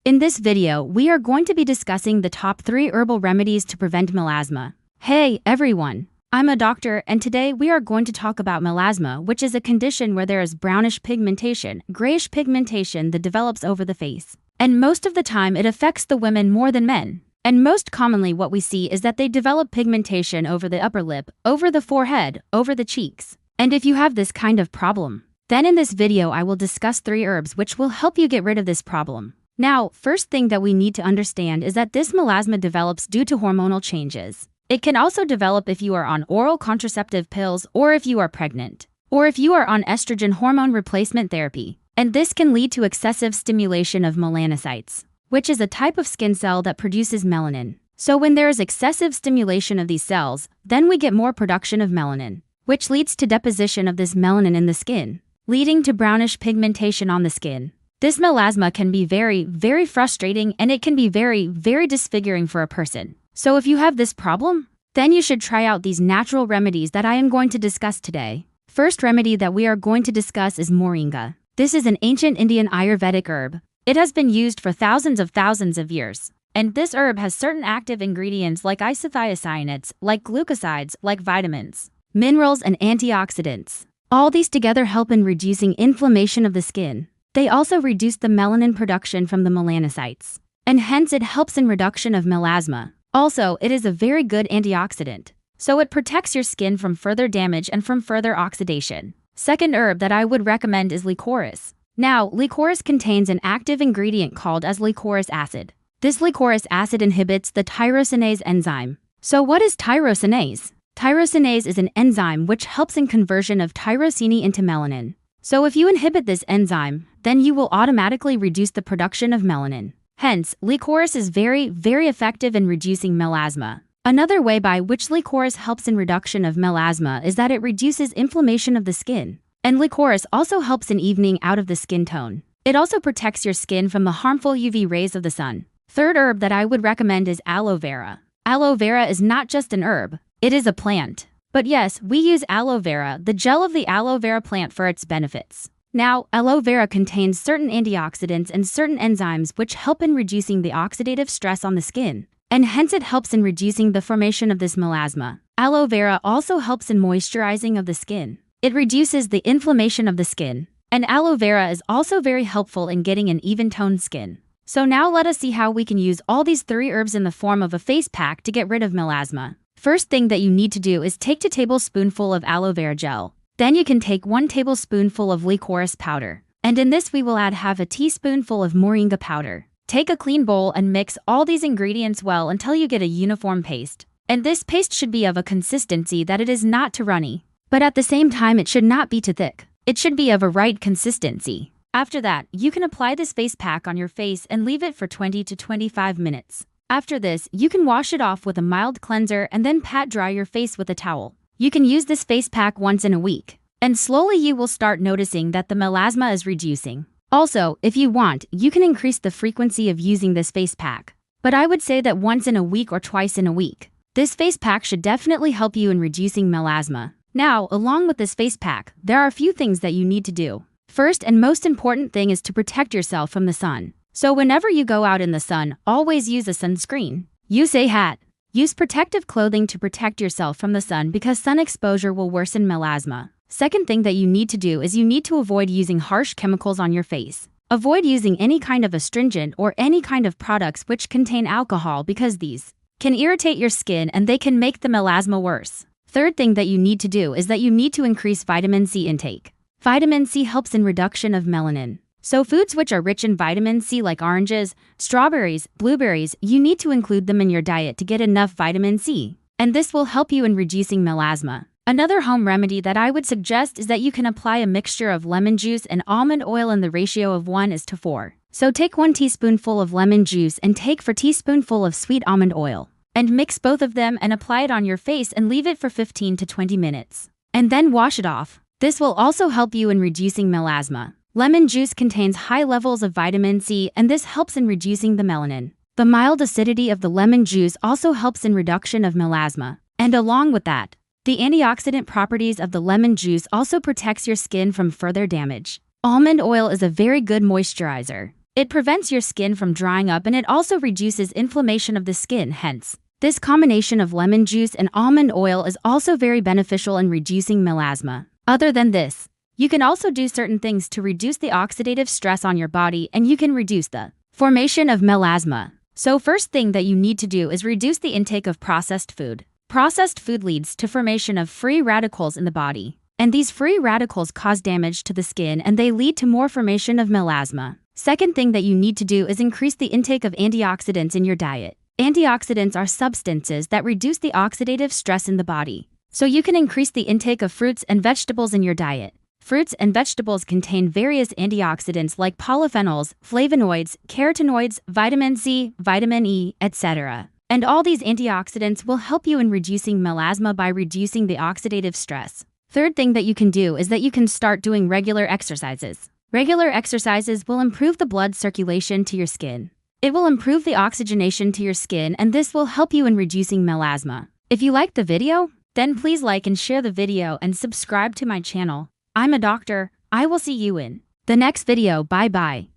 In this video, we are going to be discussing the top 3 herbal remedies to prevent melasma. Hey everyone, I'm a doctor and today we are going to talk about melasma, which is a condition where there is brownish pigmentation, grayish pigmentation that develops over the face. And most of the time it affects the women more than men. And most commonly what we see is that they develop pigmentation over the upper lip, over the forehead, over the cheeks. And if you have this kind of problem, then in this video I will discuss 3 herbs which will help you get rid of this problem. Now, first thing that we need to understand is that this melasma develops due to hormonal changes. It can also develop if you are on oral contraceptive pills or if you are pregnant, or if you are on estrogen hormone replacement therapy. And this can lead to excessive stimulation of melanocytes, which is a type of skin cell that produces melanin. So when there is excessive stimulation of these cells, then we get more production of melanin, which leads to deposition of this melanin in the skin, leading to brownish pigmentation on the skin. This melasma can be very, very frustrating and it can be very, very disfiguring for a person. So if you have this problem, then you should try out these natural remedies that I am going to discuss today. First remedy that we are going to discuss is moringa. This is an ancient Indian Ayurvedic herb. It has been used for thousands of years. And this herb has certain active ingredients like isothiocyanates, like glucosides, like vitamins, minerals, and antioxidants. All these together help in reducing inflammation of the skin. They also reduce the melanin production from the melanocytes, and hence it helps in reduction of melasma. Also, it is a very good antioxidant, so it protects your skin from further damage and from further oxidation. Second herb that I would recommend is licorice. Now, licorice contains an active ingredient called as licorice acid. This licorice acid inhibits the tyrosinase enzyme. So what is tyrosinase? Tyrosinase is an enzyme which helps in conversion of tyrosine into melanin. So if you inhibit this enzyme, then you will automatically reduce the production of melanin. Hence, licorice is very, very effective in reducing melasma. Another way by which licorice helps in reduction of melasma is that it reduces inflammation of the skin. And licorice also helps in evening out of the skin tone. It also protects your skin from the harmful UV rays of the sun. Third herb that I would recommend is aloe vera. Aloe vera is not just an herb, it is a plant. But yes, we use aloe vera, the gel of the aloe vera plant, for its benefits. Now, aloe vera contains certain antioxidants and certain enzymes which help in reducing the oxidative stress on the skin, and hence it helps in reducing the formation of this melasma. Aloe vera also helps in moisturizing of the skin. It reduces the inflammation of the skin, and aloe vera is also very helpful in getting an even-toned skin. So now let us see how we can use all these 3 herbs in the form of a face pack to get rid of melasma. First thing that you need to do is take 2 tablespoonful of aloe vera gel. Then you can take 1 tablespoonful of licorice powder. And in this we will add half a teaspoonful of moringa powder. Take a clean bowl and mix all these ingredients well until you get a uniform paste. And this paste should be of a consistency that it is not too runny. But at the same time it should not be too thick. It should be of a right consistency. After that, you can apply this face pack on your face and leave it for 20 to 25 minutes. After this, you can wash it off with a mild cleanser and then pat dry your face with a towel. You can use this face pack once in a week, and slowly you will start noticing that the melasma is reducing. Also, if you want, you can increase the frequency of using this face pack. But I would say that once in a week or twice in a week. This face pack should definitely help you in reducing melasma. Now, along with this face pack, there are a few things that you need to do. First and most important thing is to protect yourself from the sun. So whenever you go out in the sun, always use a sunscreen. Use a hat. Use protective clothing to protect yourself from the sun because sun exposure will worsen melasma. Second thing that you need to do is you need to avoid using harsh chemicals on your face. Avoid using any kind of astringent or any kind of products which contain alcohol because these can irritate your skin and they can make the melasma worse. Third thing that you need to do is that you need to increase vitamin C intake. Vitamin C helps in reduction of melanin. So foods which are rich in vitamin C like oranges, strawberries, blueberries, you need to include them in your diet to get enough vitamin C. And this will help you in reducing melasma. Another home remedy that I would suggest is that you can apply a mixture of lemon juice and almond oil in the ratio of 1:4. So take 1 teaspoonful of lemon juice and take 4 teaspoonful of sweet almond oil. And mix both of them and apply it on your face and leave it for 15 to 20 minutes. And then wash it off. This will also help you in reducing melasma. Lemon juice contains high levels of vitamin C and this helps in reducing the melanin. The mild acidity of the lemon juice also helps in reduction of melasma. And along with that, the antioxidant properties of the lemon juice also protects your skin from further damage. Almond oil is a very good moisturizer. It prevents your skin from drying up and it also reduces inflammation of the skin. Hence, this combination of lemon juice and almond oil is also very beneficial in reducing melasma. Other than this, you can also do certain things to reduce the oxidative stress on your body and you can reduce the formation of melasma. So first thing that you need to do is reduce the intake of processed food. Processed food leads to formation of free radicals in the body. And these free radicals cause damage to the skin and they lead to more formation of melasma. Second thing that you need to do is increase the intake of antioxidants in your diet. Antioxidants are substances that reduce the oxidative stress in the body. So you can increase the intake of fruits and vegetables in your diet. Fruits and vegetables contain various antioxidants like polyphenols, flavonoids, carotenoids, vitamin C, vitamin E, etc. And all these antioxidants will help you in reducing melasma by reducing the oxidative stress. Third thing that you can do is that you can start doing regular exercises. Regular exercises will improve the blood circulation to your skin. It will improve the oxygenation to your skin and this will help you in reducing melasma. If you liked the video, then please like and share the video and subscribe to my channel. I'm a doctor. I will see you in the next video. Bye bye.